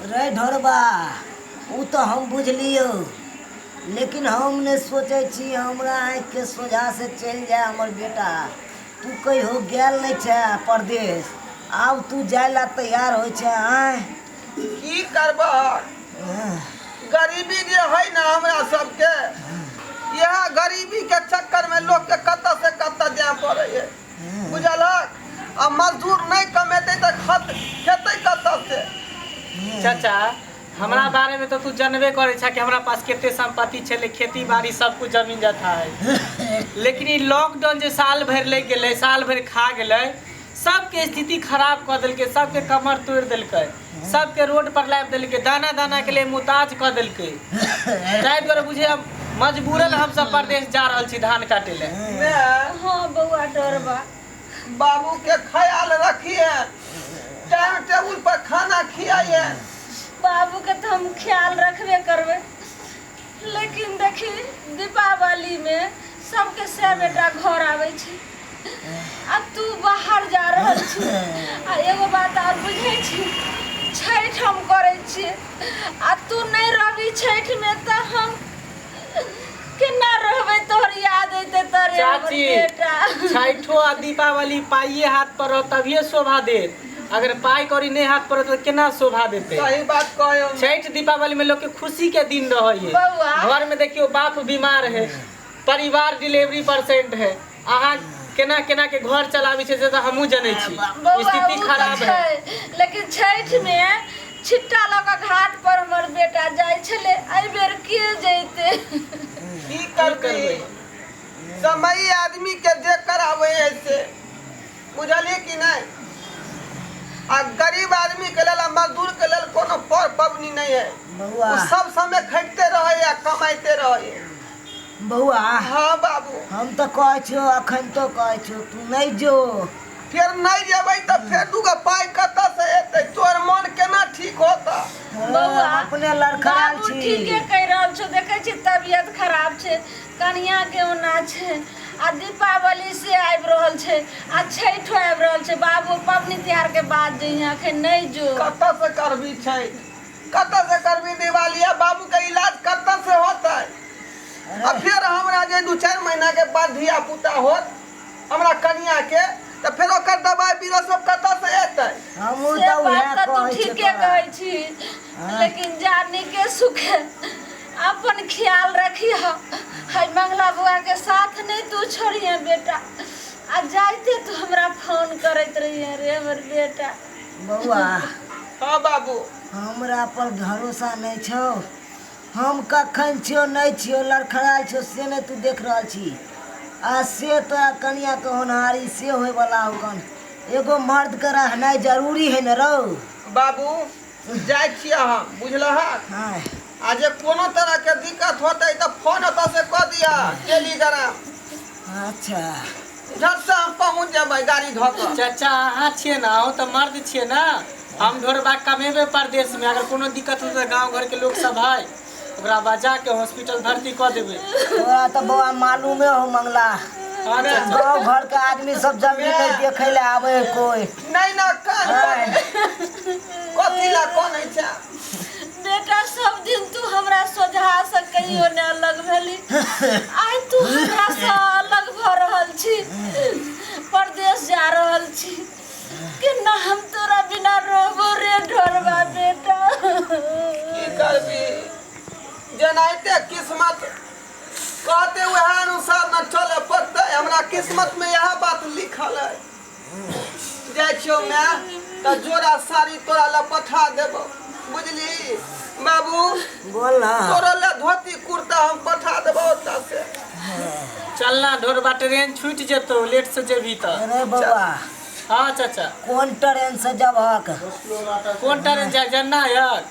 रे ढोरबा उ तो हम बुझलियो, लेकिन हम ने सोचे छी हमरा आँख के सोझा से चल जाए हमर बेटा। तू कहियो गेल नहीं छे परदेश, आब तू जाए ला तैयार हो छे। आय की करबह गरीबी जे है ना हमरा सबके, यह गरीबी के चक्कर में लोग के कत से कत जाए पड़े है, बुझलक। अब मजदूर नहीं कमेते तो खेते कत से। चाचा हमरा बारे में तो तू जानबे करे छा कि हमरा पास कितने संपत्ति छे, खेती बाड़ी सब कुछ जमीन जाता है। लेकिन ये लॉकडाउन जो साल भर लग गए, साल भर खा गए, सबके स्थिति खराब कर दिल के, सबके कमर तोड़ दिल के, सबके रोड पर लाद दिल के, दाना दाना के लिए मुताज कर दिल के। ताहि द्वारा बुझे मजबूरन हम सब प्रदेश जा रहल छी धान काटे ले। हाँ बउआ डरबा, बाबू के ख्याल रखिए, टाइम टेबुल पर खाना खियाइए। बाबू के तो हम ख्याल रखबे करबे, लेकिन देखी दीपावली में सबके से बेटा घर आवे छी आ तू बाहर जा रहल छी। आ एगो बात और बुझे छी, छठ हम करे छी आ तू नहीं रहबी छठ में तो हम केना रहबे, तोहर याद अइते तोरे चाची बेटा। छठो आ दीपावली पाइये हाथ पर रहो तभिए शोभा देत, अगर पाई कौड़ी नहीं हाथ पर तो केना शोभा देते। सही बात कहो। छठ दीपावली में लोग के खुशी के दिन रहे बउआ। घर में देखियो बाप बीमार है, परिवार डिलीवरी परसेंट है, अहाँ केना केना के घर चलाबी छे से तो हमहू जाने छी, स्थिति खराब है। लेकिन छठ में छिट्टा लगा घाट पर हमर बेटा जाय छले, आई बेर के जैते। की करबे, समय आदमी के जे करावे है से, बुझलिए कि नहीं। आ गरीब आदमी के लेल, मजदूर के लेल कोनो पबनी नहीं है। बउआ वो सब समय खटते रहे या कमाते रहे। बउआ हाँ बाबू, हम तो कह छो, अखन तो कह छो तू नहीं जो। फिर नहीं जेबै तो फिर दूगो पाई कत से एते, तोर मन केना ठीक होता। बउआ अपने लड़खड़ाल बाबू छी। ठीके कह रहल छो, देखे छी तबियत खराब छे, कनिया के ओना छे, आ दीपावली से आबि रहल छे, आ छठो आबि रहल छे। बाबू पबनी त्योहार के बाद जइहे, अखन नहीं जो। कत से करबी छठ, कत से करबी दिवाली, बाबू के इलाज कत से होता है। अब फिर हमरा जे 2-4 महीना के बाद धिया पुता होत हमरा कनिया के, तो फिर ओकर दवाई बीरो सब कत से एतै। हमहू से तो बात तो तू कहे ठीके कहै छी, लेकिन जानी के सुखे अपन ख्याल रखी। है मंगला बुआ के साथ नहीं तू छोड़िए बेटा, आ जाते तो हमरा फोन करत रहिए रे हमर बेटा। बउआ हाँ बाबू, हमरा पर भरोसा नहीं छो, हम कखन छियो नहीं छियो लड़खड़ाल छो से नहीं तू देख रहल छी। आ से तोरा कनिया के होनहारी से होय वाला होगन, एगो मर्द के रहनाइ जरूरी है न रौ। बाबू जाय छियै हम, बुझलह। हाँ आ जे कोनो तरह के दिक्कत होते तो फोन अत से कह दिया, टेलीग्राम। अच्छा झट से हम पहुँच जेबै गाड़ी धो के। चाचा अहाँ छिए ना, अहूँ तो मर्द छिए ना, हम ढोरबा कमेबे परदेश में, अगर कोनो दिक्कत हो तो गांव घर के लोग सब है, ओकरा बजा के हॉस्पिटल भर्ती कर देबे। तोरा तो बउआ मालूमे हो मंगला, हाँ चाचा। गाँव घर के आदमी सब जमीन नहीं देखे ले आवे है कोई। नहीं ना कान हाँ। कथी ला कोन है छा। बेटा सब दिन तू हमरा सोझा से कहियो ने अलग भेली, आइ तू हमरा से अलग भ रहल छी, परदेश जा रहल छी। केना हम तोरा बिना रहबो रे ढोरबा बेटा। की करबी, जनाइते किस्मत कहते वह अनुसार न चले पड़ते। हमरा किस्मत में यह बात लिखल है। जाय छियो मैं तो जोड़ा साड़ी तोरा ला पठा देबो, बुझली बाबू। बोल ना तोरा ला धोती कुर्ता हम पठा देबो ओता से। चलना ढोरबा, ट्रेन छूट जेतो, लेट से जेबी तो। अरे बउआ हाँ चाचा, कौन ट्रेन से जबहक? कौन ट्रेन जाए जानना है यार?